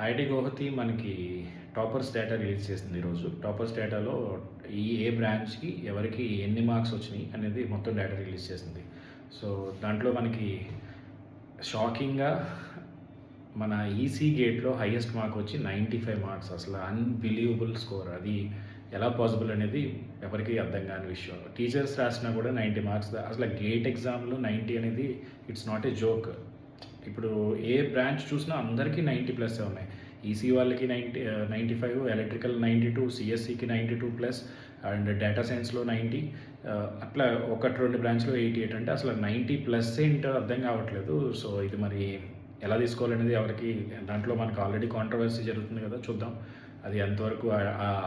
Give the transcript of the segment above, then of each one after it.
IIT Guwahati మనకి toppers data release చేసింది ఈరోజు. టాపర్స్ డేటాలో ఏ బ్రాంచ్‌కి ఎవరికి ఎన్ని మార్క్స్ వచ్చినాయి అనేది మొత్తం డేటా రిలీజ్ చేసింది. సో, దాంట్లో మనకి షాకింగ్‌గా మన ఈసీ గేట్‌లో హైయెస్ట్ మార్క్ వచ్చి 95 మార్క్స్. అసలు అన్‌బిలీవబుల్ స్కోర్. అది ఎలా పాసిబుల్ అనేది ఎవరికీ అర్థం కాని విషయం. టీచర్స్ రాసినా కూడా 90 మార్క్స్. అసలు గేట్ ఎగ్జామ్‌లో 90 అనేది ఇట్స్ నాట్ ఏ జోక్. ఇప్పుడు ఏ బ్రాంచ్ చూసినా అందరికీ 90 ప్లస్సే ఉన్నాయి. ఈసీ వాళ్ళకి 95, ఎలక్ట్రికల్ 92, సిఎస్సికి 92 ప్లస్ అండ్ డేటా సైన్స్‌లో 90, అట్లా 1, 2 బ్రాంచ్‌లో 88. అంటే అసలు 90 ప్లస్ ఏంటో అర్థం కావట్లేదు. సో, ఇది మరి ఎలా తీసుకోవాలనేది ఎవరికి, దాంట్లో మనకు ఆల్రెడీ కాంట్రవర్సీ జరుగుతుంది కదా, చూద్దాం అది ఎంతవరకు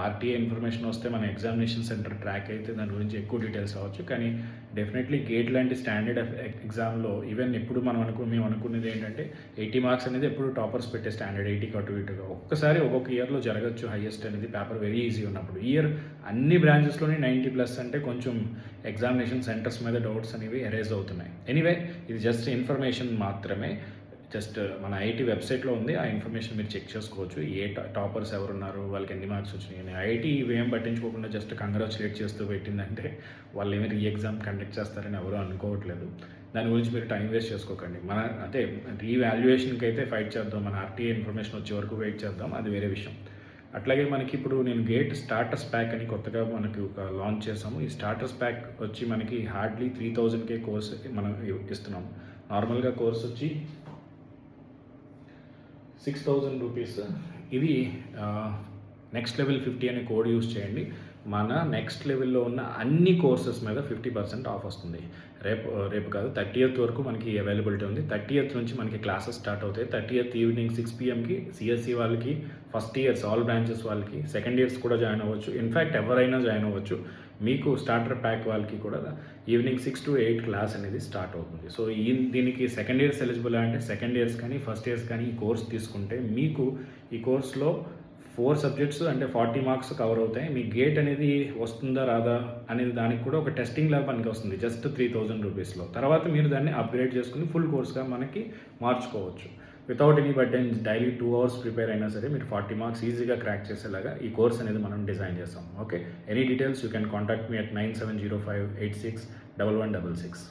ఆర్టీఏ ఇన్ఫర్మేషన్ వస్తే మన ఎగ్జామినేషన్ సెంటర్ ట్రాక్ అయితే దాని గురించి ఎక్కువ డీటెయిల్స్ అవ్వచ్చు. కానీ డెఫినెట్లీ గేట్ లాంటి స్టాండర్డ్ ఎగ్జామ్లో ఈవెన్ ఎప్పుడు మేము అనుకునేది ఏంటంటే 80 మార్క్స్ అనేది ఎప్పుడు టాపర్స్ పెట్టే స్టాండర్డ్, 80 అటు ఇటుగా. ఒక్కసారి ఒక్కొక్క ఇయర్లో జరగచ్చు హైయెస్ట్ అనేది, పేపర్ వెరీ ఈజీ ఉన్నప్పుడు. ఇయర్ అన్ని బ్రాంచెస్లోని 90 ప్లస్ అంటే కొంచెం ఎగ్జామినేషన్ సెంటర్స్ మీద డౌట్స్ అనేవి ఎరేజ్ అవుతున్నాయి. ఎనీవే, ఇది జస్ట్ ఇన్ఫర్మేషన్ మాత్రమే. జస్ట్ మన ఐఐటీ వెబ్సైట్లో ఉంది, ఆ ఇన్ఫర్మేషన్ మీరు చెక్ చేసుకోవచ్చు. ఏ టాపర్స్ ఎవరున్నారు, వాళ్ళకి ఎన్ని మార్క్స్ వచ్చినాయి అని. ఐఐటీ ఇవేం పట్టించుకోకుండా జస్ట్ కంగ్రాచులేట్ చేస్తూ పెట్టిందంటే వాళ్ళు ఏమి ఎగ్జామ్ కండక్ట్ చేస్తారని ఎవరు అనుకోవట్లేదు. దాని గురించి మీరు టైం వేస్ట్ చేసుకోకండి. అంటే రీవాల్యుయేషన్కి అయితే ఫైట్ చేద్దాం, మన ఆర్టీఏ ఇన్ఫర్మేషన్ వచ్చే వరకు వెయిట్ చేద్దాం, అది వేరే విషయం. అట్లాగే మనకి ఇప్పుడు నేను గేట్ స్టార్టర్స్ ప్యాక్ అని కొత్తగా మనకి ఒక లాంచ్ చేసాము. ఈ స్టార్టర్స్ ప్యాక్ వచ్చి మనకి హార్డ్లీ 3000 కోర్స్ మనం ఇస్తున్నాం. నార్మల్గా కోర్స్ వచ్చి 6000 రూపీస్. ఇది నెక్స్ట్ లెవెల్ 50 అనే కోడ్ యూస్ చేయండి. మన నెక్స్ట్ లెవెల్లో ఉన్న అన్ని కోర్సెస్ మీద 50% ఆఫ్ వస్తుంది. రేపు కాదు, 30th వరకు మనకి అవైలబిలిటీ ఉంది. 30th నుంచి మనకి క్లాసెస్ స్టార్ట్ అవుతాయి. 30th ఈవినింగ్ 6 PM సిఎస్సి వాళ్ళకి, ఫస్ట్ ఇయర్స్ ఆల్ బ్రాంచెస్ వాళ్ళకి, సెకండ్ ఇయర్స్ కూడా జాయిన్ అవ్వచ్చు. ఇన్ఫ్యాక్ట్ ఎవరైనా జాయిన్ అవ్వచ్చు. మీకు స్టార్టర్ ప్యాక్ వాళ్ళకి కూడా ఈవినింగ్ 6 to 8 క్లాస్ అనేది స్టార్ట్ అవుతుంది. సో, దీనికి సెకండ్ ఇయర్స్ ఎలిజిబుల్ అంటే సెకండ్ ఇయర్స్ కానీ ఫస్ట్ ఇయర్స్ కానీ ఈ కోర్స్ తీసుకుంటే మీకు ఈ కోర్స్లో 4 సబ్జెక్ట్స్ అంటే 40 మార్క్స్ కవర్ అవుతాయి. మీ గేట్ అనేది వస్తుందా రాదా అనేది దానికి కూడా ఒక టెస్టింగ్ ల్యాబ్ పనికి వస్తుంది జస్ట్ 3000 రూపీస్లో. తర్వాత మీరు దాన్ని అప్గ్రేడ్ చేసుకుని ఫుల్ కోర్స్గా మనకి మార్చుకోవచ్చు. Without any burden. Daily 2 hours prepare అయినా సరే మీరు 40 మార్క్స్ ఈజీగా క్రాక్ చేసేలాగా ఈ కోర్స్ అనేది మనం డిజైన్ చేస్తాం. Okay, any details you can contact me at 9705861166.